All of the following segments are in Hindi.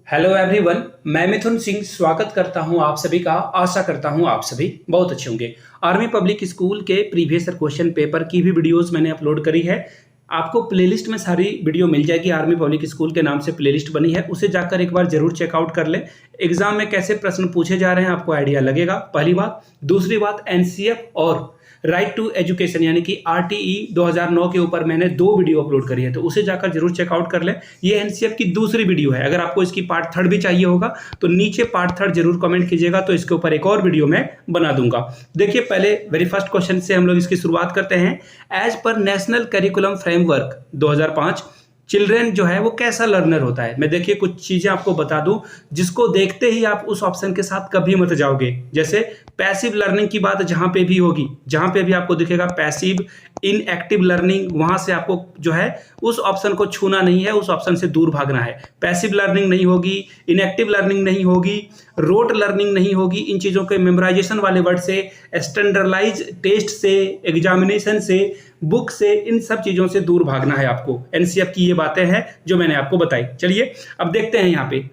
हेलो एवरीवन, मैं मिथुन सिंह स्वागत करता हूं आप सभी का। आशा करता हूं आप सभी बहुत अच्छे होंगे। आर्मी पब्लिक स्कूल के प्रीवियस ईयर क्वेश्चन पेपर की भी वीडियोस मैंने अपलोड करी है। आपको प्लेलिस्ट में सारी वीडियो मिल जाएगी। आर्मी पब्लिक स्कूल के नाम से प्लेलिस्ट बनी है, उसे जाकर एक बार जरूर चेकआउट कर लें। एग्जाम में कैसे प्रश्न पूछे जा रहे हैं आपको आइडिया लगेगा, पहली बात। दूसरी बात, एनसीएफ और राइट टू एजुकेशन यानी कि आरटीई 2009 के ऊपर मैंने 2 वीडियो अपलोड करी है, तो उसे जाकर जरूर चेकआउट कर लें। ये एनसीएफ की दूसरी वीडियो है। अगर आपको इसकी पार्ट 3 भी चाहिए होगा तो नीचे पार्ट 3 जरूर कमेंट कीजिएगा, तो इसके ऊपर एक और वीडियो मैं बना दूंगा। देखिए, पहले वेरी फर्स्ट क्वेश्चन से हम लोग इसकी शुरुआत करते हैं। As per national curriculum framework 2005 children जो है वो कैसा लर्नर होता है। मैं देखिए कुछ चीजें आपको बता दूं जिसको देखते ही आप उस ऑप्शन के साथ कभी मत जाओगे। जैसे पैसिव लर्निंग की बात जहां पे भी होगी, जहां पे भी आपको दिखेगा पैसिव इनएक्टिव लर्निंग, वहां से आपको जो है उस ऑप्शन को छूना नहीं है, उस ऑप्शन से दूर भागना है। पैसिव लर्निंग नहीं होगी, इनएक्टिव लर्निंग नहीं होगी, रोट लर्निंग नहीं होगी। इन चीजों के मेमोराइजेशन वाले वर्ड से, स्टैंडर्डाइज टेस्ट से, एग्जामिनेशन से, बुक से, इन सब चीजों से दूर भागना है आपको। एनसीएफ की ये बातें हैं जो मैंने आपको बताई। चलिए अब देखते हैं यहाँ पे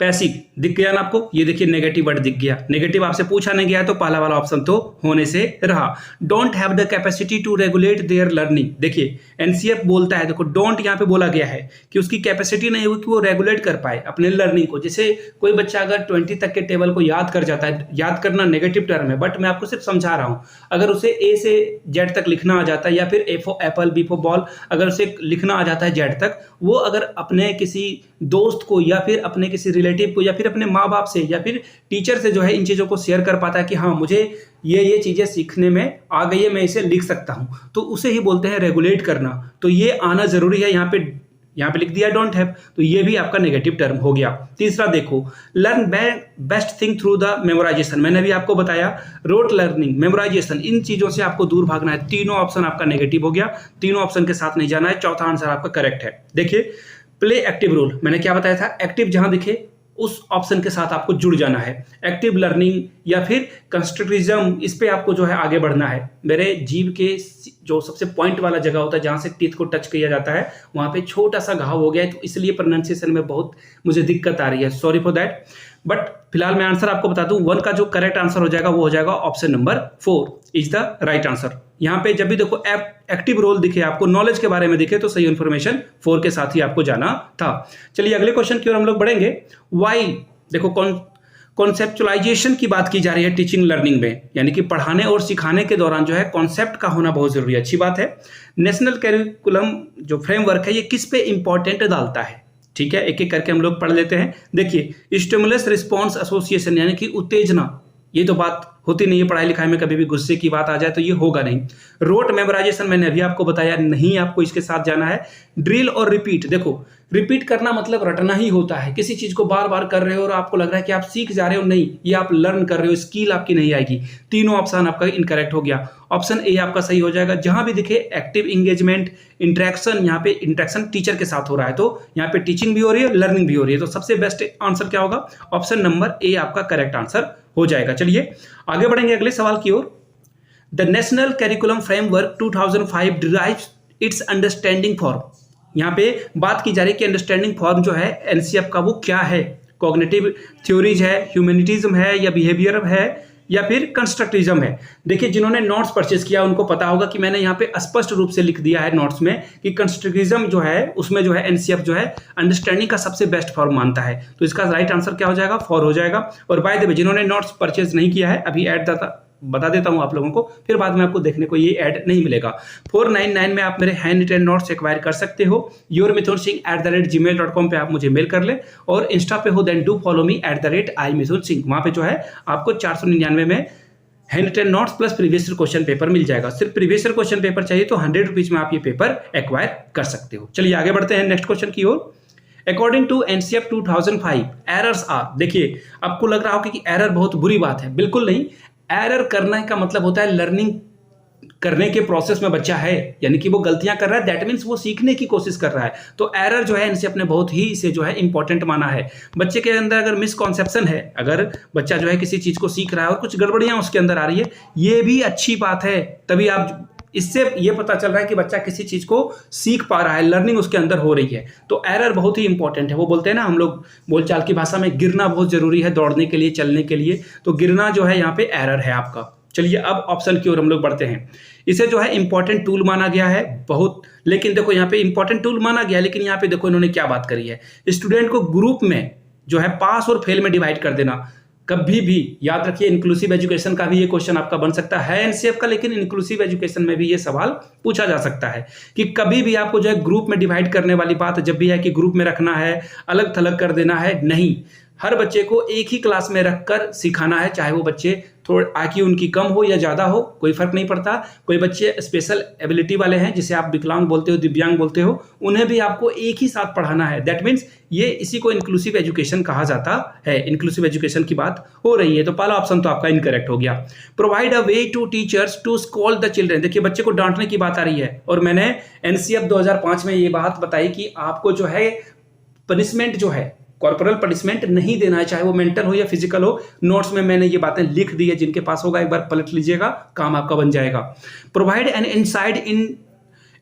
पैसिव दिख गया ना आपको। ये देखिए नेगेटिव वर्ड दिख गया। नेगेटिव आपसे पूछा नहीं गया तो पहला वाला ऑप्शन तो होने से रहा। Don't have the capacity to regulate their learning. देखिए एनसीएफ बोलता है, देखो डोंट यहाँ पे बोला गया है कि उसकी कैपेसिटी नहीं होगी कि वो रेगुलेट कर पाए अपने लर्निंग को। जैसे कोई बच्चा अगर 20 तक के टेबल को याद कर जाता है, याद करना नेगेटिव टर्म है, बट मैं आपको सिर्फ समझा रहा हूँ। अगर उसे ए से जेड तक लिखना आ जाता है, या फिर A for apple, B for ball, अगर उसे लिखना आ जाता है जेड तक, वो अगर अपने किसी दोस्त को या फिर अपने किसी रिलेटिव को या फिर अपने माँ बाप से या फिर टीचर से जो है इन चीज़ों को शेयर कर पाता है कि हाँ मुझे ये चीज़ें सीखने में आ गई है, मैं इसे लिख सकता हूँ, तो उसे ही बोलते हैं रेगुलेट करना। तो ये आना जरूरी है। यहाँ पे लिख दिया डोंट हैव, तो ये भी आपका नेगेटिव टर्म हो गया। तीसरा देखो, learn best thing through the memorisation. मैंने भी आपको बताया रोट लर्निंग, मेमोराइजेशन, इन चीजों से आपको दूर भागना है। तीनों ऑप्शन आपका नेगेटिव हो गया, तीनों ऑप्शन के साथ नहीं जाना है। चौथा आंसर आपका करेक्ट है। देखिए प्ले एक्टिव रोल, मैंने क्या बताया था, एक्टिव जहां दिखे उस ऑप्शन के साथ आपको जुड़ जाना है। एक्टिव लर्निंग या फिर कंस्ट्रक्टिज्म, इस पे आपको जो है आगे बढ़ना है। मेरे जीभ के जो सबसे पॉइंट वाला जगह होता है जहां से टीथ को टच किया जाता है, वहां पे छोटा सा घाव हो गया है, तो इसलिए प्रोनाउंसिएशन में बहुत मुझे दिक्कत आ रही है, सॉरी फॉर दैट। बट फिलहाल मैं आंसर आपको बता दूं, 1 का जो करेक्ट आंसर हो जाएगा वो हो जाएगा option number 4 is the right answer. यहाँ पे जब भी देखो एक्टिव रोल दिखे, आपको नॉलेज के बारे में दिखे, तो सही इंफॉर्मेशन 4 के साथ ही आपको जाना था। चलिए अगले क्वेश्चन की ओर हम लोग बढ़ेंगे। वाइल देखो कॉन्सेप्चुअलाइजेशन की बात की जा रही है टीचिंग लर्निंग में, यानी कि पढ़ाने और सिखाने के दौरान जो है कॉन्सेप्ट का होना बहुत जरूरी है। अच्छी बात है। नेशनल करिकुलम जो फ्रेमवर्क है ये किस पे इंपॉर्टेंट डालता है, ठीक है, एक एक करके हम लोग पढ़ लेते हैं। देखिए स्टिमुलस रिस्पॉन्स एसोसिएशन यानी कि उत्तेजना, ये तो बात होती नहीं है पढ़ाई लिखाई में, कभी भी गुस्से की बात आ जाए तो ये होगा नहीं। रोट मेमोराइजेशन मैंने अभी आपको बताया, नहीं आपको इसके साथ जाना है। ड्रिल और रिपीट, देखो रिपीट करना मतलब रटना ही होता है। किसी चीज को बार बार कर रहे हो और आपको लग रहा है कि आप सीख जा रहे हो, नहीं, ये आप लर्न कर रहे हो, स्किल आपकी नहीं आएगी। तीनों ऑप्शन आपका इनकरेक्ट हो गया। ऑप्शन ए आपका सही हो जाएगा। जहां भी दिखे एक्टिव इंगेजमेंट, इंटरेक्शन, यहाँ पे इंटरेक्शन टीचर के साथ हो रहा है, तो यहाँ पे टीचिंग भी हो रही है, लर्निंग भी हो रही है, तो सबसे बेस्ट आंसर क्या होगा, ऑप्शन नंबर ए आपका करेक्ट आंसर हो जाएगा। चलिए आगे बढ़ेंगे अगले सवाल की ओर। The national curriculum framework 2005 derives its understanding form. यहाँ पे बात की जा रही है कि अंडरस्टैंडिंग फॉर्म जो है एनसीएफ का वो क्या है। कॉग्निटिव थ्योरीज है, ह्यूमैनिटिज्म है, या बिहेवियर है, या फिर कंस्ट्रक्टिज्म है। देखिए जिन्होंने नोट्स परचेज किया उनको पता होगा कि मैंने यहाँ पे स्पष्ट रूप से लिख दिया है नोट्स में कि कंस्ट्रक्टिज्म जो है उसमें जो है एनसीएफ जो है अंडरस्टैंडिंग का सबसे बेस्ट फॉर्म मानता है। तो इसका राइट आंसर क्या हो जाएगा, 4 हो जाएगा। और बाय द वे जिन्होंने नोट्स परचेज नहीं किया है, अभी ऐड बता देता हूं आप लोगों को, फिर बाद में आपको देखने को ये ऐड नहीं मिलेगा। 499 में आप मेरे हैंड रिटन नोट्स एक्वायर कर सकते हो। yourmithunsingh@gmail.com पे आप मुझे मेल कर ले, और इंस्टा पे हो then do follow me @imithunsingh। वहां पे जो है आपको 499 में hand written notes plus previous question paper मिल जाएगा। सिर्फ प्रीवियस क्वेश्चन पेपर चाहिए तो 100 रुपीज में आप ये पेपर एक्वायर कर सकते हो। चलिए आगे बढ़ते हैं नेक्स्ट क्वेश्चन की ओर। According to NCF 2005 errors are. देखिए आपको लग रहा होगा कि एरर बहुत बुरी बात है, बिल्कुल नहीं। एरर करने का मतलब होता है लर्निंग करने के प्रोसेस में बच्चा है, यानी कि वो गलतियां कर रहा है, दैट मीन्स वो सीखने की कोशिश कर रहा है। तो एरर जो है एनसीएफ ने बहुत ही इसे जो है इंपॉर्टेंट माना है। बच्चे के अंदर अगर मिसकॉन्सेप्शन है, अगर बच्चा जो है किसी चीज को सीख रहा है और कुछ गड़बड़ियां उसके अंदर आ रही है, ये भी अच्छी बात है। तभी आप इससे ये पता चल रहा है कि बच्चा किसी चीज को सीख पा रहा है, लर्निंग उसके अंदर हो रही है। तो एरर बहुत ही इंपॉर्टेंट है। वो बोलते हैं ना हम लोग बोलचाल की भाषा में, गिरना बहुत जरूरी है दौड़ने के लिए, चलने के लिए। तो गिरना जो है यहाँ पे एरर है आपका। चलिए अब ऑप्शन की ओर हम लोग बढ़ते हैं। इसे जो है इंपॉर्टेंट टूल माना गया है बहुत, लेकिन देखो यहाँ पे इंपॉर्टेंट टूल माना गया है, लेकिन यहाँ पे देखो इन्होंने क्या बात करी है, स्टूडेंट को ग्रुप में जो है पास और फेल में डिवाइड कर देना। कभी भी याद रखिए, इंक्लूसिव एजुकेशन का भी ये क्वेश्चन आपका बन सकता है एनसीएफ का, लेकिन इंक्लूसिव एजुकेशन में भी ये सवाल पूछा जा सकता है कि कभी भी आपको जो है ग्रुप में डिवाइड करने वाली बात जब भी है कि ग्रुप में रखना है, अलग थलग कर देना है, नहीं। हर बच्चे को एक ही क्लास में रखकर सिखाना है, चाहे वो बच्चे थोड़ा आईक्यू उनकी कम हो या ज़्यादा हो, कोई फर्क नहीं पड़ता। कोई बच्चे स्पेशल एबिलिटी वाले हैं, जिसे आप विकलांग बोलते हो, दिव्यांग बोलते हो, उन्हें भी आपको एक ही साथ पढ़ाना है। दैट मीन्स ये इसी को इंक्लूसिव एजुकेशन कहा जाता है। इंक्लूसिव एजुकेशन की बात हो रही है। तो पहला ऑप्शन तो आपका इनकरेक्ट हो गया। Provide a way to teachers to scold the children. देखिए बच्चे को डांटने की बात आ रही है, और मैंने एनसीएफ 2005 में ये बात बताई कि आपको जो है पनिशमेंट जो है, कॉर्पोरल पनिशमेंट नहीं देना है, चाहे वो मेंटल हो या फिजिकल हो। नोट्स में मैंने ये बातें लिख दी है, जिनके पास होगा एक बार पलट लीजिएगा, काम आपका बन जाएगा। Provide an insight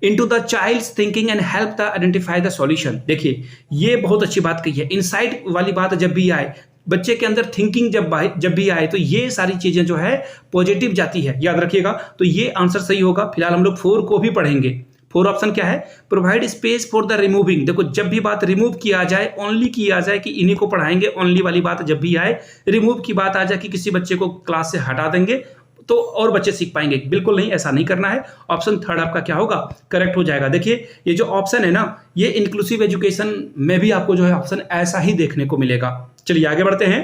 into the child's thinking and help the identify the solution. देखिए ये बहुत अच्छी बात कही है। इनसाइट वाली बात जब भी आए, बच्चे के अंदर थिंकिंग जब भी आए, तो ये सारी चीजें जो है पॉजिटिव जाती है, याद रखिएगा। तो ये आंसर सही होगा। फिलहाल हम लोग 4 को भी पढ़ेंगे। 4 ऑप्शन क्या है, provide space for the removing. देखो जब भी बात रिमूव किया जाए, ओनली किया जाए कि इन्हीं को पढ़ाएंगे, ओनली वाली बात जब भी आए, रिमूव की बात आ जाए कि किसी बच्चे को क्लास से हटा देंगे तो और बच्चे सीख पाएंगे, बिल्कुल नहीं, ऐसा नहीं करना है। ऑप्शन 3 आपका क्या होगा, करेक्ट हो जाएगा। देखिए ये जो ऑप्शन है ना, ये इंक्लूसिव एजुकेशन में भी आपको जो है ऑप्शन ऐसा ही देखने को मिलेगा। चलिए आगे बढ़ते हैं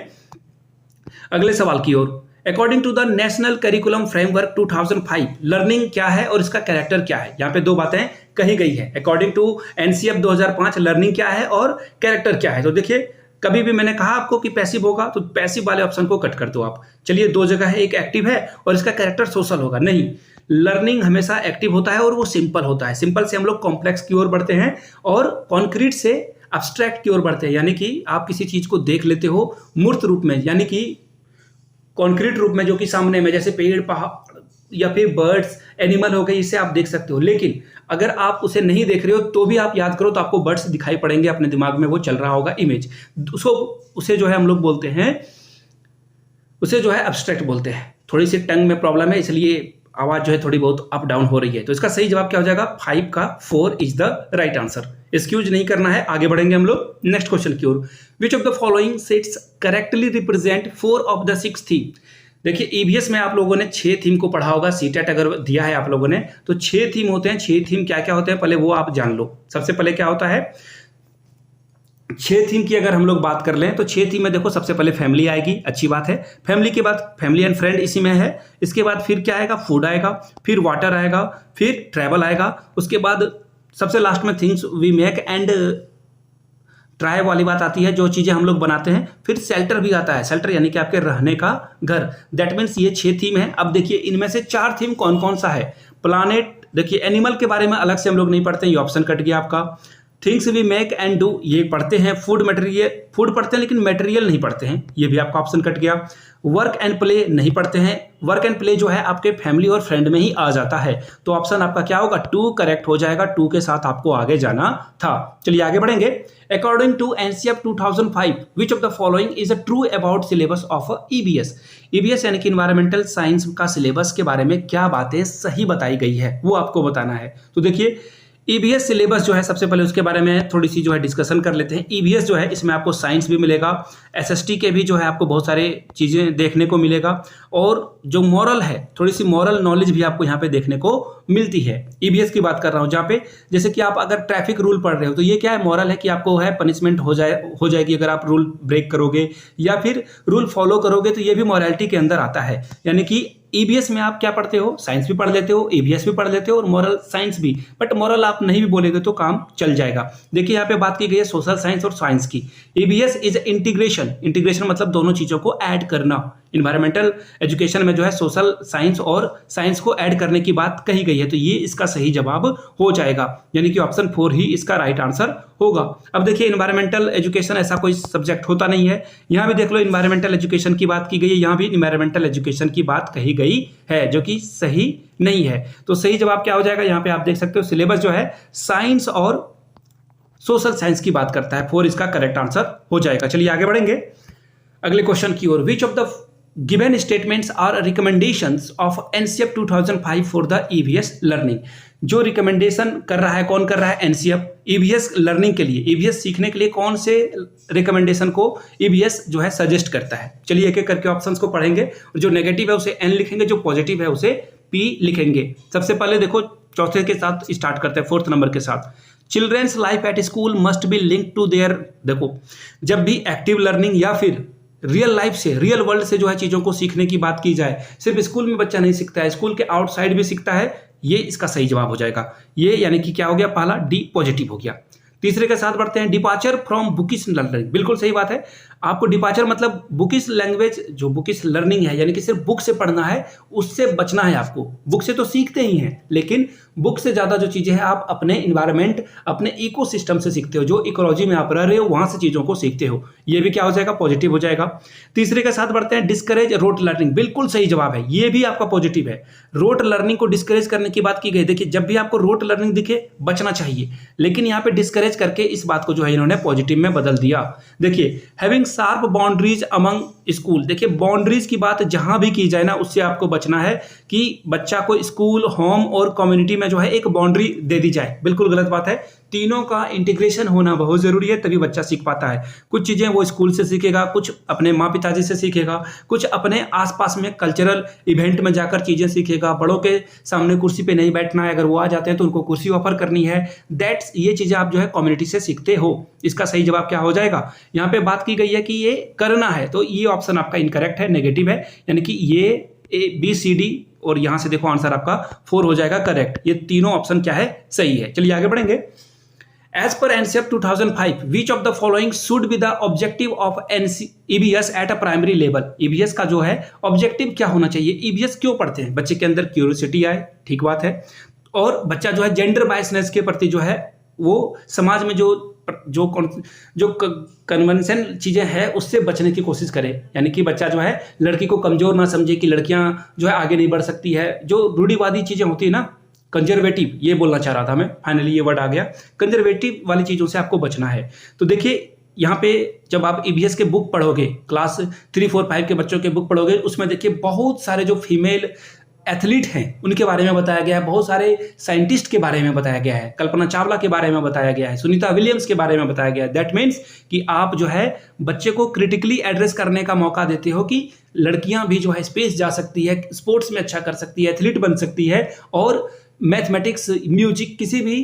अगले सवाल की ओर। According to the national curriculum framework 2005, learning क्या है और इसका कैरेक्टर क्या है। यहाँ पे 2 बातें कही गई है। अकॉर्डिंग टू एनसीएफ 2005 लर्निंग क्या है और कैरेक्टर क्या है। तो देखिए कभी भी मैंने कहा आपको कि पैसिव होगा, तो पैसिव वाले ऑप्शन को कट कर दो आप। चलिए 2 जगह है, एक एक्टिव है और इसका कैरेक्टर सोशल होगा। नहीं, लर्निंग हमेशा एक्टिव होता है और वो सिंपल होता है। सिंपल से हम लोग कॉम्प्लेक्स की ओर बढ़ते हैं और कॉन्क्रीट से अब्स्ट्रैक्ट की ओर बढ़ते हैं, यानी कि आप किसी चीज को देख लेते हो मूर्त रूप में, यानी कि कॉन्क्रीट रूप में, जो कि सामने में, जैसे पेड़, पहाड़ या फिर बर्ड्स, एनिमल हो गए, इसे आप देख सकते हो। लेकिन अगर आप उसे नहीं देख रहे हो तो भी आप याद करो तो आपको बर्ड्स दिखाई पड़ेंगे, अपने दिमाग में वो चल रहा होगा इमेज। उसे जो है हम लोग बोलते हैं, उसे जो है एब्स्ट्रैक्ट बोलते हैं। थोड़ी सी टंग में प्रॉब्लम है, इसलिए आवाज जो है थोड़ी बहुत अप डाउन हो रही है। तो इसका सही जवाब क्या हो जाएगा, 5 का 4 is the right answer. Excuse नहीं करना है, आगे बढ़ेंगे हम लोग नेक्स्ट क्वेश्चन की ओर। Which of the following sets correctly represent 4 of the 6 theme. देखिए ईवीएस में आप लोगों ने 6 थीम को पढ़ा होगा, सीटेट अगर दिया है आप लोगों ने तो 6 थीम होते हैं। 6 थीम क्या क्या होते हैं पहले वो आप जान लो। सबसे पहले क्या होता है, 6 थीम की अगर हम लोग बात कर लें तो 6 थीम में देखो सबसे पहले फैमिली आएगी, अच्छी बात है। फैमिली के बाद फैमिली एंड फ्रेंड इसी में है। इसके बाद फिर क्या आएगा, फूड आएगा, फिर वाटर आएगा, फिर ट्रैवल आएगा। उसके बाद सबसे लास्ट में things we make and try वाली बात आती है, जो चीज़ें हम लोग बनाते हैं। फिर शेल्टर भी आता है, शेल्टर यानी कि आपके रहने का घर। दैट मीन्स ये 6 थीम है। अब देखिए इनमें से 4 थीम कौन कौन सा है। प्लानेट, देखिए एनिमल के बारे में अलग से हम लोग नहीं पढ़ते हैं, ये ऑप्शन कट गया आपका। Things we make and do ये पढ़ते हैं। फूड मटेरियल, फूड पढ़ते हैं लेकिन मटेरियल नहीं पढ़ते हैं, ये भी आपका ऑप्शन कट गया। वर्क एंड प्ले नहीं पढ़ते हैं। वर्क एंड प्ले जो है आपके फैमिली और फ्रेंड में ही आ जाता है। तो ऑप्शन आपका क्या होगा, 2 करेक्ट हो जाएगा। 2 के साथ आपको आगे जाना था। चलिए आगे बढ़ेंगे। According to NCF 2005 which of the following is a true about syllabus of EBS. EBS यानी कि इन्वायरमेंटल साइंस का सिलेबस के बारे में क्या बातें सही बताई गई है वो आपको बताना है। तो देखिए ईबीएस सिलेबस जो है, सबसे पहले उसके बारे में थोड़ी सी जो है डिस्कशन कर लेते हैं। ईबीएस जो है इसमें आपको साइंस भी मिलेगा, एसएसटी के भी जो है आपको बहुत सारे चीज़ें देखने को मिलेगा, और जो मॉरल है थोड़ी सी मॉरल नॉलेज भी आपको यहाँ पे देखने को मिलती है। ईबीएस की बात कर रहा हूँ, जहाँ पे जैसे कि आप अगर ट्रैफिक रूल पढ़ रहे हो तो ये क्या है, मॉरल है कि आपको है पनिशमेंट हो जाएगी अगर आप रूल ब्रेक करोगे या फिर रूल फॉलो करोगे, तो ये भी मॉरलिटी के अंदर आता है। यानी कि ईबीएस में आप क्या पढ़ते हो, साइंस भी पढ़ लेते हो, ईबीएस भी पढ़ लेते हो और मॉरल साइंस भी, बट मॉरल आप नहीं भी बोलेगे तो काम चल जाएगा। देखिए यहाँ पे बात की गई है सोशल साइंस और साइंस की। ईबीएस इज इंटीग्रेशन, इंटीग्रेशन मतलब दोनों चीजों को ऐड करना। इन्वायरमेंटल एजुकेशन में जो है सोशल साइंस और साइंस को ऐड करने की बात कही गई है, तो ये इसका सही जवाब हो जाएगा। यानी कि ऑप्शन 4 ही इसका राइट आंसर होगा। अब देखिए इन्वायरमेंटल एजुकेशन ऐसा कोई सब्जेक्ट होता नहीं है। यहाँ भी देख लो इन्वायरमेंटल एजुकेशन की बात की गई है, यहाँ भी इन्वायरमेंटल एजुकेशन की बात कही गई है, जो कि सही नहीं है। तो सही जवाब क्या हो जाएगा, यहाँ पे आप देख सकते हो सिलेबस जो है साइंस और सोशल साइंस की बात करता है। 4 इसका करेक्ट आंसर हो जाएगा। चलिए आगे बढ़ेंगे अगले क्वेश्चन की ओर। Which of the given statements are recommendations of NCF 2005 for the EVS learning. जो रिकमेंडेशन कर रहा है, कौन कर रहा है, एनसीएफ ईवीएस लर्निंग के लिए, ईवीएस सीखने के लिए कौन से रिकमेंडेशन को ईवीएस जो है सजेस्ट करता है। चलिए एक एक करके ऑप्शंस को पढ़ेंगे। जो नेगेटिव है उसे एन लिखेंगे, जो पॉजिटिव है उसे पी लिखेंगे। सबसे पहले देखो चौथे के साथ स्टार्ट करते हैं, 4th नंबर के साथ। Children's life at school must be link to their. देखो जब भी एक्टिव लर्निंग या फिर रियल लाइफ से, रियल वर्ल्ड से जो है चीज़ों को सीखने की बात की जाए, सिर्फ स्कूल में बच्चा नहीं सीखता है, स्कूल के आउटसाइड भी सीखता है, ये इसका सही जवाब हो जाएगा। ये यानी कि क्या हो गया, पहला डी पॉजिटिव हो गया। तीसरे के साथ बढ़ते हैं, डिपार्चर फ्रॉम बुकिश लर्निंग। बिल्कुल सही बात है। आपको डिपार्चर मतलब बुकिश लैंग्वेज, जो बुकिश लर्निंग है यानी कि सिर्फ बुक से पढ़ना है, उससे बचना है आपको। बुक से तो सीखते ही हैं, लेकिन बुक से ज़्यादा जो चीज़ें हैं आप अपने इन्वायरमेंट, अपने इकोसिस्टम से सीखते हो, जो इकोलॉजी में आप रह रहे हो वहाँ से चीज़ों को सीखते हो। ये भी क्या हो जाएगा, पॉजिटिव हो जाएगा। तीसरे के साथ बढ़ते हैं, डिस्करेज रोट लर्निंग। बिल्कुल सही जवाब है, ये भी आपका पॉजिटिव है। रोट लर्निंग को डिस्करेज करने की बात की गई। देखिए जब भी आपको रोट लर्निंग दिखे बचना चाहिए, लेकिन यहाँ पे डिस्करेज करके इस बात को जो है इन्होंने पॉजिटिव में बदल दिया। देखिए having sharp boundaries among school. देखिए बाउंड्रीज की बात जहां भी की जाए ना, उससे आपको बचना है कि बच्चा को स्कूल, होम और कम्युनिटी में जो है एक बाउंड्री दे दी जाए। बिल्कुल गलत बात है। तीनों का इंटीग्रेशन होना बहुत जरूरी है, तभी बच्चा सीख पाता है। कुछ चीजें वो स्कूल से सीखेगा, कुछ अपने माँ पिताजी से सीखेगा, कुछ अपने आसपास में कल्चरल इवेंट में जाकर चीजें सीखेगा। बड़ों के सामने कुर्सी पे नहीं बैठना है, अगर वो आ जाते हैं तो उनको कुर्सी ऑफर करनी है। दैट्स, ये चीजें आप जो है कम्युनिटी से सीखते हो। इसका सही जवाब क्या हो जाएगा, यहाँ पे बात की गई है कि ये करना है, तो ये ऑप्शन आपका इनकरेक्ट है, नेगेटिव है, यानी कि ये ए बी सी डी, और यहां से देखो आंसर आपका 4 हो जाएगा करेक्ट। ये तीनों ऑप्शन क्या है, सही है। चलिए आगे बढ़ेंगे। एज पर NCF 2005 which of the following should be the objective of EVS at a primary level. EVS का जो है ऑब्जेक्टिव क्या होना चाहिए। ईवीएस क्यों पढ़ते हैं, बच्चे के अंदर क्यूरियोसिटी आए, ठीक बात है, और बच्चा जो है जेंडर बायसनेस के प्रति जो है वो समाज में जो कन्वेंशन चीज़ें हैं उससे बचने की कोशिश करे। यानी कि बच्चा जो है लड़की को कमज़ोर ना समझे कि लड़कियां जो है आगे नहीं बढ़ सकती है। जो रूढ़िवादी चीज़ें होती है ना, कंजर्वेटिव, ये बोलना चाह रहा था मैं, फाइनली ये वर्ड आ गया। कंजर्वेटिव वाली चीज़ों से आपको बचना है। तो देखिए यहाँ पे जब आप ईवीएस के बुक पढ़ोगे, क्लास 3, 4, 5 के बच्चों के बुक पढ़ोगे, उसमें देखिए बहुत सारे जो फीमेल एथलीट हैं उनके बारे में बताया गया है, बहुत सारे साइंटिस्ट के बारे में बताया गया है, कल्पना चावला के बारे में बताया गया है, सुनीता विलियम्स के बारे में बताया गया है। दैट मीन्स कि आप जो है बच्चे को क्रिटिकली एड्रेस करने का मौका देते हो कि लड़कियां भी जो है स्पेस जा सकती है, स्पोर्ट्स में अच्छा कर सकती है, एथलीट बन सकती है, और मैथमेटिक्स, म्यूजिक, किसी भी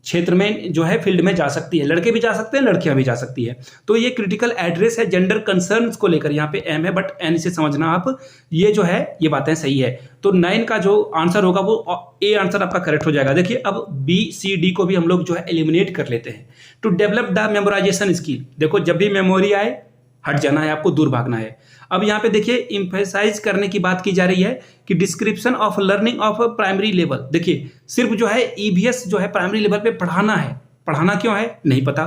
क्षेत्र में जो है फील्ड में जा सकती है। लड़के भी जा सकते हैं, लड़कियां भी जा सकती है। तो ये क्रिटिकल एड्रेस है जेंडर कंसर्न्स को लेकर, यहाँ पे एम है, बट एन से समझना आप, ये जो है ये बातें सही है। तो 9 का जो आंसर होगा वो ए आंसर आपका करेक्ट हो जाएगा। देखिए अब बी सी डी को भी हम लोग जो है एलिमिनेट कर लेते हैं। To develop the memorisation skill, देखो जब भी मेमोरी आए हट जाना है, आपको दूर भागना है। अब यहाँ पे देखिए इम्फेसाइज करने की बात की जा रही है कि description of learning of primary level. देखिए सिर्फ जो है ईवीएस जो है प्राइमरी लेवल पे पढ़ाना है, पढ़ाना क्यों है नहीं पता,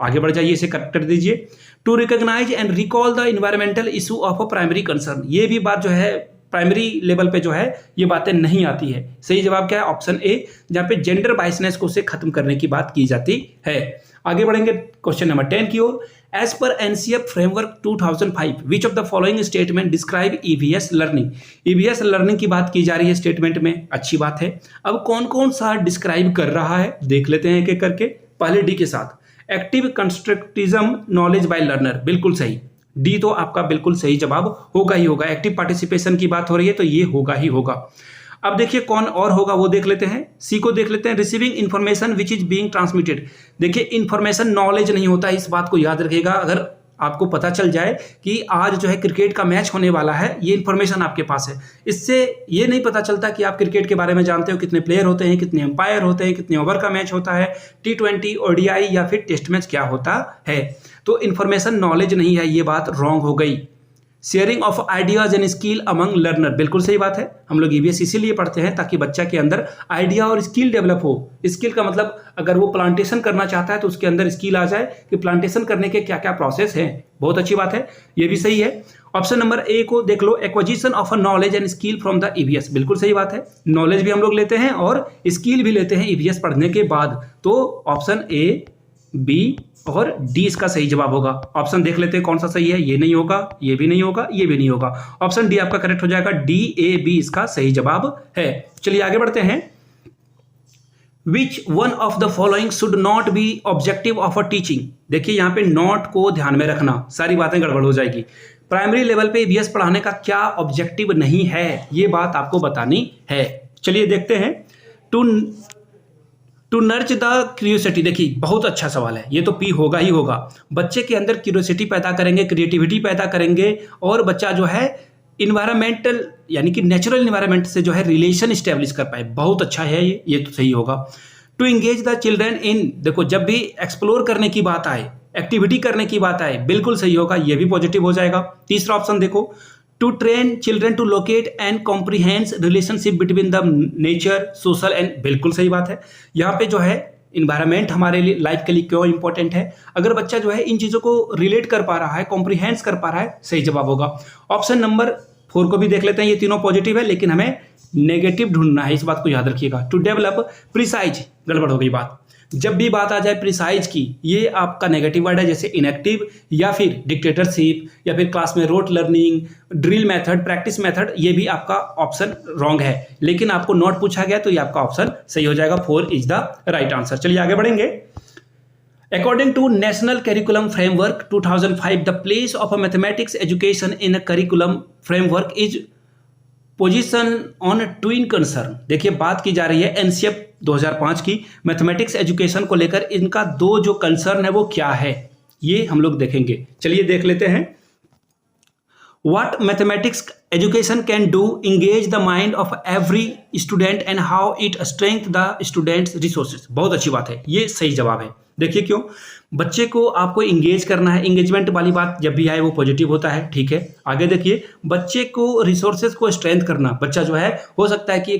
आगे बढ़ जाइए, इसे करेक्ट कर दीजिए। To recognise and recall the environmental issue of primary concern, ये भी बात जो है प्राइमरी लेवल पे जो है ये बातें नहीं आती है। सही जवाब क्या है, ऑप्शन ए, जहाँ पे जेंडर बायसनेस को से खत्म करने की बात की जाती है। आगे बढ़ेंगे क्वेश्चन नंबर 10 की ओर। एज पर NCF framework 2005 which of the following statement describe EVS learning. EVS learning की बात की जा रही है स्टेटमेंट में, अच्छी बात है। अब कौन कौन सा डिस्क्राइब कर रहा है देख लेते हैं एक एक करके। पहले डी के साथ, active constructivism knowledge by learner, बिल्कुल सही। डी तो आपका बिल्कुल सही जवाब होगा ही होगा। एक्टिव पार्टिसिपेशन की बात हो रही है तो ये होगा ही होगा। अब देखिए कौन और होगा वो देख लेते हैं। सी को देख लेते हैं, receiving information which is being transmitted. देखिए इन्फॉर्मेशन नॉलेज नहीं होता है, इस बात को याद रखिएगा। अगर आपको पता चल जाए कि आज जो है क्रिकेट का मैच होने वाला है, ये इन्फॉर्मेशन आपके पास है, इससे ये नहीं पता चलता कि आप क्रिकेट के बारे में जानते हो, कितने प्लेयर होते हैं, कितने अंपायर होते हैं, कितने ओवर का मैच होता है, T20, ODI या फिर टेस्ट मैच क्या होता है। तो इन्फॉर्मेशन नॉलेज नहीं है, ये बात रॉन्ग हो गई। Sharing of ideas and skill among learner, बिल्कुल सही बात है। हम लोग ईवीएस इसीलिए पढ़ते हैं ताकि बच्चा के अंदर आइडिया और स्किल डेवलप हो। स्किल का मतलब अगर वो प्लांटेशन करना चाहता है तो उसके अंदर स्किल आ जाए कि प्लांटेशन करने के क्या क्या प्रोसेस हैं। बहुत अच्छी बात है, ये भी सही है। ऑप्शन नंबर ए को देख लो, acquisition of a knowledge and skill from the EVS, बिल्कुल सही बात है। नॉलेज भी हम लोग लेते हैं और स्किल भी लेते हैं ईवीएस पढ़ने के बाद। तो ऑप्शन ए, बी और डी इसका सही जवाब होगा। ऑप्शन देख लेते हैं कौन सा सही है। ये नहीं होगा, ये भी नहीं होगा, ये भी नहीं होगा। ऑप्शन डी आपका करेक्ट हो जाएगा। डी, ए, बी इसका सही जवाब है। चलिए आगे बढ़ते हैं। Which one of the following should not be objective of a teaching. देखिए यहाँ पे नॉट को ध्यान में रखना, सारी बातें गड़बड़ हो जाएगी। प्राइमरी लेवल पे ईवीएस पढ़ाने का क्या ऑब्जेक्टिव नहीं है, ये बात आपको बतानी है। चलिए देखते हैं। टू नर्च द क्यूरियोसिटी, देखिए बहुत अच्छा सवाल है, ये तो पी होगा ही होगा। बच्चे के अंदर क्यूरियोसिटी पैदा करेंगे, क्रिएटिविटी पैदा करेंगे और बच्चा जो है इन्वायरमेंटल यानी कि नेचुरल इन्वायरमेंट से जो है रिलेशन स्टैब्लिश कर पाए। बहुत अच्छा है ये तो सही होगा। To engage the children in, देखो जब भी एक्सप्लोर करने की बात आए, एक्टिविटी करने की बात आए, बिल्कुल सही होगा, ये भी पॉजिटिव हो जाएगा। तीसरा ऑप्शन देखो, to train children to locate and comprehend relationship between the nature social and, बिल्कुल सही बात है। यहाँ पे जो है इन्वायरमेंट हमारे लिए लाइफ के लिए क्यों इंपॉर्टेंट है, अगर बच्चा जो है इन चीज़ों को रिलेट कर पा रहा है, कॉम्प्रीहेंस कर पा रहा है, सही जवाब होगा। ऑप्शन नंबर 4 को भी देख लेते हैं। ये तीनों पॉजिटिव है लेकिन हमें नेगेटिव ढूंढना है, इस बात को याद रखिएगा। टू डेवलप प्रिसाइज, गड़बड़ हो गई बात। जब भी बात आ जाए प्रिसाइज की, ये आपका नेगेटिव वर्ड है, जैसे इनएक्टिव या फिर डिक्टेटरशिप या फिर क्लास में rote learning, drill method, practice method, ये भी आपका ऑप्शन रॉन्ग है। लेकिन आपको नोट पूछा गया तो ये आपका ऑप्शन सही हो जाएगा। 4 इज द राइट आंसर। चलिए आगे बढ़ेंगे। According to National Curriculum Framework 2005, the place of a mathematics education in a curriculum framework is position on twin concern. देखिए बात की जा रही है एनसीएफ 2005 की मैथमेटिक्स एजुकेशन को लेकर, इनका दो जो कंसर्न है वो क्या है, ये हम लोग देखेंगे। चलिए देख लेते हैं। What mathematics education can do engage the mind of every student and how it strength the students resources। बहुत अच्छी बात है, ये सही जवाब है। देखिए क्यों, बच्चे को आपको इंगेज करना है, इंगेजमेंट वाली बात जब भी आए वो पॉजिटिव होता है, ठीक है। आगे देखिए, बच्चे को रिसोर्सेज को स्ट्रेंथ करना, बच्चा जो है हो सकता है कि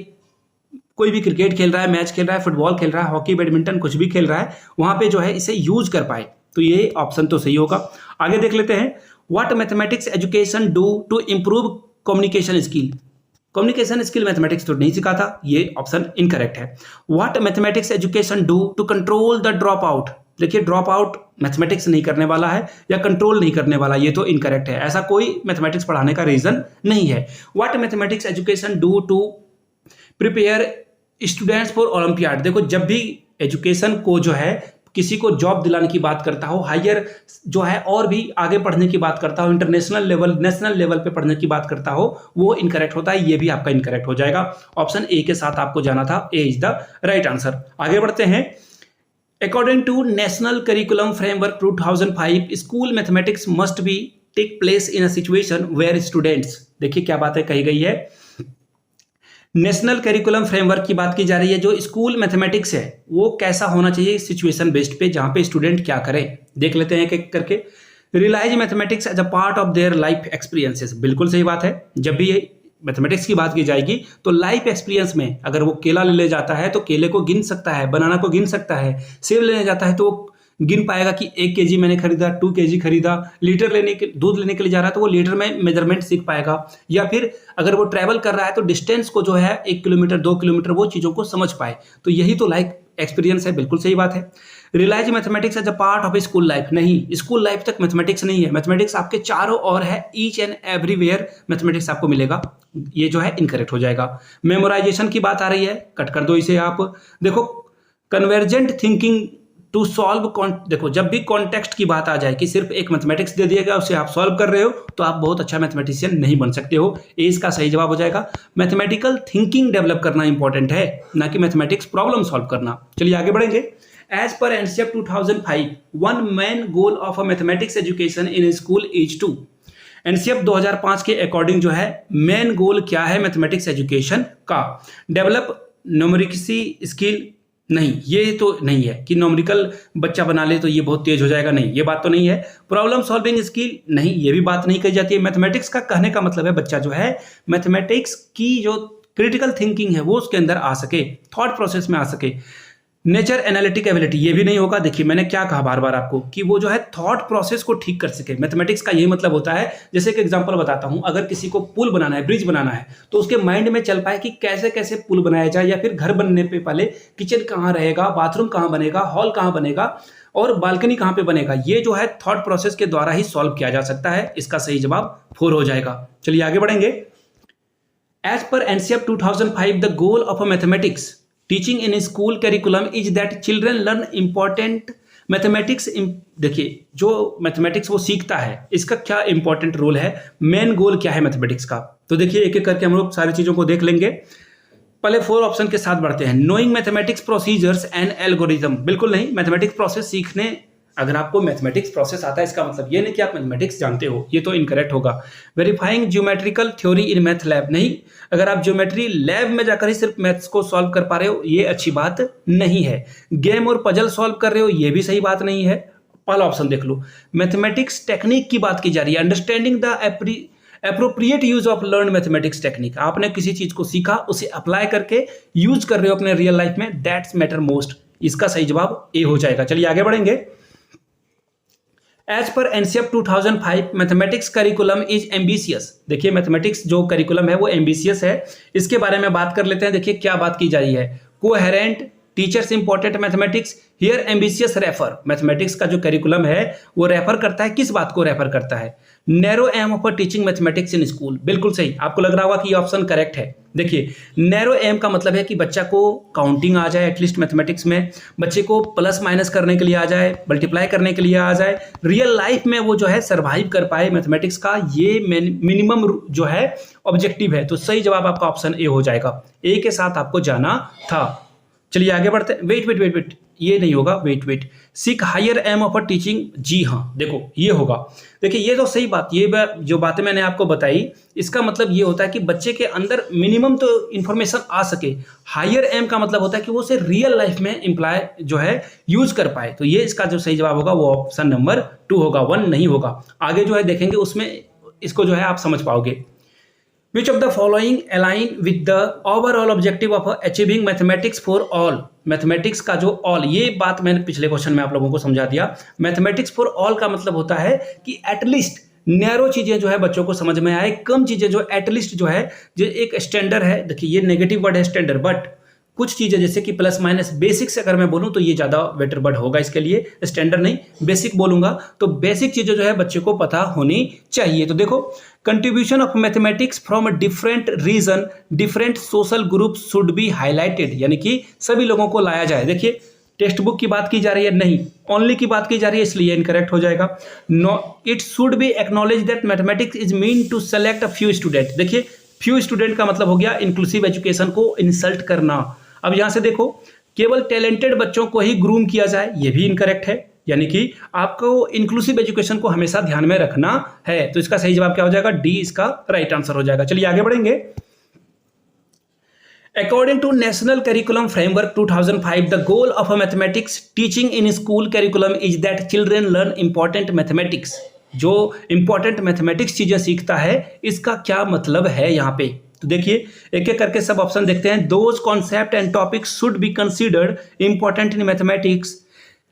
कोई भी क्रिकेट खेल रहा है, मैच खेल रहा है, फुटबॉल खेल रहा है, हॉकी, बैडमिंटन, कुछ भी खेल रहा है, वहां पे जो है इसे यूज कर पाए, तो ये ऑप्शन तो सही होगा। आगे देख लेते हैं। What mathematics education do to improve communication skill. Communication skill mathematics तो नहीं सिखाता, ये ऑप्शन इनकरेक्ट है। What mathematics education do to control the drop out. देखिए ड्रॉप आउट मैथमेटिक्स नहीं करने वाला है या कंट्रोल नहीं करने वाला, ये तो इनकरेक्ट है। ऐसा कोई मैथमेटिक्स पढ़ाने का रीजन नहीं है। What mathematics education do to prepare students for olympiad. देखो जब भी एजुकेशन को जो है किसी को जॉब दिलाने की बात करता हो, हायर जो है और भी आगे पढ़ने की बात करता हो, इंटरनेशनल लेवल, नेशनल लेवल पे पढ़ने की बात करता हो, वो इनकरेक्ट होता है, ये भी आपका इनकरेक्ट हो जाएगा। ऑप्शन ए के साथ आपको जाना था, A is the right answer. आगे बढ़ते हैं। According to national curriculum framework 2005, school mathematics must be take place in a situation where students. देखिए क्या बातें कही गई है। नेशनल करिकुलम फ्रेमवर्क की बात की जा रही है, जो स्कूल मैथमेटिक्स है वो कैसा होना चाहिए, सिचुएशन बेस्ड पे, जहां पे स्टूडेंट क्या करें। देख लेते हैं एक करके। Realise mathematics as a part of their life experiences, बिल्कुल सही बात है। जब भी मैथमेटिक्स की बात की जाएगी तो लाइफ एक्सपीरियंस में अगर वो केला ले जाता है तो केले को गिन सकता है, बनाना को गिन सकता है, सेब लेने जाता है तो गिन पाएगा कि 1 kg मैंने खरीदा, 2 kg खरीदा, लीटर लेने के दूध लेने के लिए जा रहा है तो वो लीटर में मेजरमेंट सीख पाएगा। या फिर अगर वो ट्रैवल कर रहा है तो डिस्टेंस को जो है 1 किलोमीटर 2 किलोमीटर वो चीज़ों को समझ पाए, तो यही तो लाइफ एक्सपीरियंस है, बिल्कुल सही बात है। Realise mathematics as a part of school life, नहीं, स्कूल लाइफ तक मैथमेटिक्स नहीं है, मैथमेटिक्स आपके चारों ओर है, ईच एंड एवरीवेयर मैथमेटिक्स आपको मिलेगा, ये जो है इनकरेक्ट हो जाएगा। मेमोराइजेशन की बात आ रही है, कट कर दो इसे आप। देखो कन्वर्जेंट थिंकिंग टू सॉल्व, देखो जब भी कॉन्टेक्स्ट की बात आ जाए कि सिर्फ एक मैथमेटिक्स दे दिया गया उसे आप सॉल्व कर रहे हो तो आप बहुत अच्छा मैथमेटिशियन नहीं बन सकते हो, ए इसका सही जवाब हो जाएगा। मैथमेटिकल थिंकिंग डेवलप करना इंपॉर्टेंट है, ना कि मैथमेटिक्स प्रॉब्लम सॉल्व करना। चलिए आगे बढ़ेंगे। एज पर NCF 2005, one main goal of a mathematics education in school is to. NCF 2005 के अकॉर्डिंग जो है मेन गोल क्या है मैथमेटिक्स एजुकेशन का, डेवलप न्यूमेरिक्सी स्किल, नहीं, ये तो नहीं है कि न्यूमेरिकल बच्चा बना ले तो ये बहुत तेज हो जाएगा, नहीं, ये बात तो नहीं है। प्रॉब्लम सॉल्विंग स्किल, नहीं, ये भी बात नहीं कही जाती है। मैथमेटिक्स का कहने का मतलब है बच्चा जो है मैथमेटिक्स की जो क्रिटिकल थिंकिंग है वो उसके अंदर आ सके, थॉट प्रोसेस में आ सके। नेचर एनालिटिक एबिलिटी, ये भी नहीं होगा। देखिए मैंने क्या कहा बार बार आपको कि वो जो है थॉट प्रोसेस को ठीक कर सके। मैथमेटिक्स का यही मतलब होता है, जैसे एक एग्जांपल बताता हूं, अगर किसी को पुल बनाना है, ब्रिज बनाना है, तो उसके माइंड में चल पाए कि कैसे कैसे पुल बनाया जाए, या फिर घर बनने पे पहले किचन कहाँ रहेगा, बाथरूम कहाँ बनेगा, हॉल कहाँ बनेगा और बालकनी कहाँ पे बनेगा। ये जो है थॉट प्रोसेस के द्वारा ही सॉल्व किया जा सकता है। इसका सही जवाब 4 हो जाएगा। चलिए आगे बढ़ेंगे। एज पर NCF 2005 the goal of a mathematics teaching in school curriculum is that children learn important mathematics. देखिए जो मैथमेटिक्स वो सीखता है, इसका क्या इंपॉर्टेंट रोल है, मेन गोल क्या है मैथमेटिक्स का। तो देखिए एक एक करके हम लोग सारी चीजों को देख लेंगे। पहले 4 ऑप्शन के साथ बढ़ते हैं। Knowing mathematics procedures and algorithm, बिल्कुल नहीं। मैथमेटिक्स प्रोसेस सीखने, अगर आपको मैथमेटिक्स प्रोसेस आता है इसका मतलब ये नहीं कि आप मैथमेटिक्स जानते हो, ये तो इनकरेक्ट होगा। Verifying geometrical theory in math lab, नहीं, अगर आप ज्योमेट्री लैब में जाकर ही सिर्फ मैथ्स को सॉल्व कर पा रहे हो ये अच्छी बात नहीं है। गेम और पजल सॉल्व कर रहे हो ये भी सही बात नहीं है। पहला ऑप्शन देख लो। मैथमेटिक्स टेक्निक की बात की जा रही है, understanding the appropriate use of learn mathematics technique, आपने किसी चीज को सीखा उसे अप्लाई करके यूज कर रहे हो अपने रियल लाइफ में, दैट्स मैटर मोस्ट। इसका सही जवाब ए हो जाएगा। चलिए आगे बढ़ेंगे। एज पर NCF 2005 mathematics curriculum is ambitious, देखिए मैथमेटिक्स जो करिकुलम है वो एम्बिशियस है। इसके बारे में बात कर लेते हैं। देखिए क्या बात की जा रही है, coherent teachers important mathematics here ambitious refer, mathematics का जो करिकुलम है वो रेफर करता है, किस बात को रेफर करता है, narrow aim of teaching mathematics in school, बिल्कुल सही। आपको लग रहा होगा कि ये ऑप्शन करेक्ट है। देखिए नैरो एम का मतलब है कि बच्चा को काउंटिंग आ जाए, एटलीस्ट मैथमेटिक्स में बच्चे को प्लस माइनस करने के लिए आ जाए, मल्टीप्लाई करने के लिए आ जाए, रियल लाइफ में वो जो है सर्वाइव कर पाए मैथमेटिक्स का, ये मिनिमम जो है ऑब्जेक्टिव है। तो सही जवाब आपका ऑप्शन ए हो जाएगा। ए के साथ आपको जाना था। चलिए आगे बढ़ते हैं। वेट वेट वेट वेट, ये नहीं होगा, wait wait, seek higher aim of teaching, जी हाँ देखो ये होगा। देखिए ये तो सही बात, ये जो बातें मैंने आपको बताई इसका मतलब ये होता है कि बच्चे के अंदर मिनिमम तो इंफॉर्मेशन आ सके। हायर एम का मतलब होता है कि वो उसे रियल लाइफ में इम्प्लाई जो है यूज कर पाए। तो ये इसका जो सही जवाब होगा वो ऑप्शन नंबर 2 होगा, 1 नहीं होगा। आगे जो है देखेंगे उसमें इसको जो है आप समझ पाओगे। Which of the following align with the overall objective of achieving mathematics for all? Mathematics का जो ऑल, ये बात मैंने पिछले क्वेश्चन में आप लोगों को समझा दिया। मैथमेटिक्स फॉर ऑल का मतलब होता है कि एटलीस्ट नैरो चीजें जो है बच्चों को समझ में आए, कम चीजें जो एटलीस्ट जो है, जो एक स्टैंडर्ड है, देखिए ये नेगेटिव वर्ड है स्टैंडर्ड, बट कुछ चीजें जैसे कि प्लस माइनस बेसिक से अगर मैं बोलूं तो ये ज्यादा बेटर वर्ड होगा इसके लिए, स्टैंडर्ड नहीं बेसिक बोलूंगा। तो बेसिक चीजें जो है बच्चे को पता होनी चाहिए। तो देखो contribution of mathematics from different region different social group should be highlighted, यानी कि सभी लोगों को लाया जाए। देखिए टेक्स्ट बुक की बात की जा रही है, नहीं, ओनली की बात की जा रही है, इसलिए इनकरेक्ट हो जाएगा। No, it should be acknowledge that mathematics is mean to select a few student, देखिए फ्यू स्टूडेंट का मतलब हो गया इंक्लूसिव एजुकेशन को इंसल्ट करना। अब यहां से देखो केवल टैलेंटेड बच्चों को ही ग्रूम किया जाए, ये भी इनकरेक्ट है, यानी कि आपको इंक्लूसिव एजुकेशन को हमेशा ध्यान में रखना है। तो इसका सही जवाब क्या हो जाएगा, डी इसका राइट आंसर हो जाएगा। चलिए आगे बढ़ेंगे। According to national curriculum framework 2005 the goal of a mathematics teaching in school curriculum is that children learn important mathematics, जो इंपॉर्टेंट मैथमेटिक्स चीजें सीखता है इसका क्या मतलब है यहाँ पे। तो देखिए एक एक करके सब ऑप्शन देखते हैं। Those concept and topics should be considered important in mathematics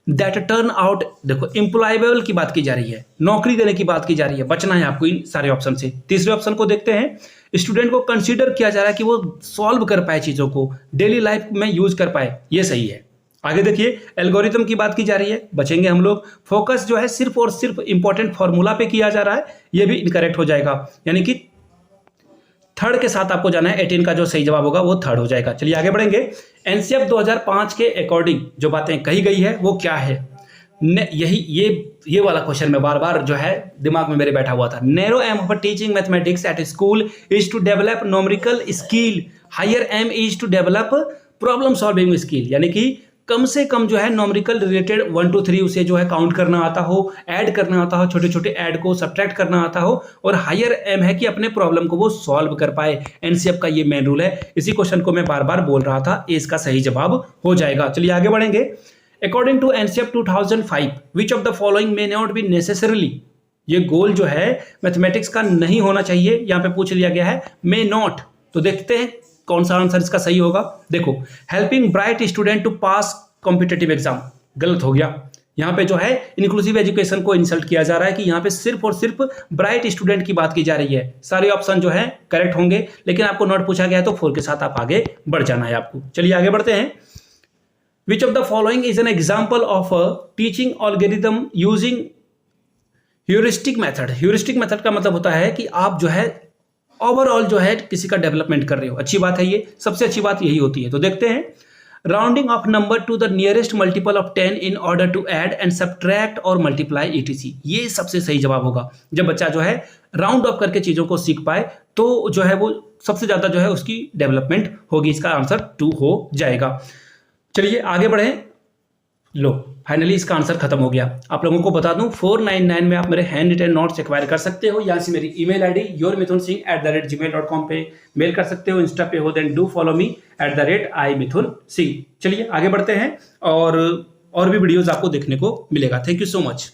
that turn out, देखो एम्प्लॉयबल की बात की जा रही है, नौकरी देने की बात की जा रही है, बचना है आपको इन सारे ऑप्शन से। तीसरे ऑप्शन को देखते हैं, स्टूडेंट को कंसीडर किया जा रहा है कि वो सॉल्व कर पाए, चीजों को डेली लाइफ में यूज कर पाए, ये सही है। आगे देखिए एल्गोरिथम की बात की जा रही है, बचेंगे हम लोग। फोकस जो है सिर्फ और सिर्फ इंपॉर्टेंट फॉर्मूला पे किया जा रहा है, ये भी इनकरेक्ट हो जाएगा, यानी कि थर्ड के साथ आपको जाना है। 18 का जो सही जवाब होगा वो थर्ड हो जाएगा। चलिए आगे बढ़ेंगे। एनसीएफ 2005 के अकॉर्डिंग जो बातें कही गई है वो क्या है, यही ये वाला क्वेश्चन में बार बार जो है दिमाग में मेरे बैठा हुआ था। Narrow aim of teaching mathematics at school is to develop numerical skill, higher aim is to develop problem solving skill, यानी कि कम से कम जो है नॉमरिकल रिलेटेड 1 to 3 उसे जो है काउंट करना आता हो, ऐड करना आता हो, छोटे छोटे ऐड को सब्ट्रैक्ट करना आता हो, और हायर एम है कि अपने प्रॉब्लम को वो सॉल्व कर पाए। एनसीएफ का ये मेन रूल है। इसी क्वेश्चन को मैं बार बार बोल रहा था, ए इसका सही जवाब हो जाएगा। चलिए आगे बढ़ेंगे। According to NCF 2005 which of the following may not be necessarily, ये गोल जो है मैथमेटिक्स का नहीं होना चाहिए, यहां पे पूछ लिया गया है मे नॉट। तो देखते हैं कौन सा आंसर इसका सही होगा। देखो, helping bright student to pass competitive exam, गलत हो गया। यहाँ पे जो है इंक्लूसिव एजुकेशन को इंसल्ट किया जा रहा है कि यहाँ पे सिर्फ और सिर्फ ब्राइट स्टूडेंट की बात की जा रही है। सारे ऑप्शन जो है करेक्ट होंगे, लेकिन आपको नॉट पूछा गया है तो 4 के साथ आप आगे बढ़ जाना है आपको। चलिए आगे बढ़ते हैं। विच of the following is an example of teaching algorithm using heuristic method. Heuristic method का मतलब होता है कि आप जो है ओवरऑल जो है किसी का डेवलपमेंट कर रहे हो। अच्छी बात है, ये सबसे अच्छी बात यही होती है। तो देखते हैं, rounding off number to the nearest multiple of 10 in order to add and subtract और मल्टीप्लाई ईटीसी, ये सबसे सही जवाब होगा। जब बच्चा जो है राउंड ऑफ करके चीजों को सीख पाए तो जो है वो सबसे ज्यादा जो है उसकी डेवलपमेंट होगी। इसका आंसर 2 हो जाएगा। चलिए आगे बढ़े। लो, फाइनली इसका आंसर खत्म हो गया। आप लोगों को बता दूं, 499 में आप मेरे हैंड रिटन नोट्स एक्वायर कर सकते हो। यहाँ से मेरी ईमेल आईडी yourmithunsingh@gmail.com पे मेल कर सकते हो। इंस्टा पे हो then do follow me @imithunsingh। चलिए आगे बढ़ते हैं और भी वीडियोस आपको देखने को मिलेगा। Thank you so much.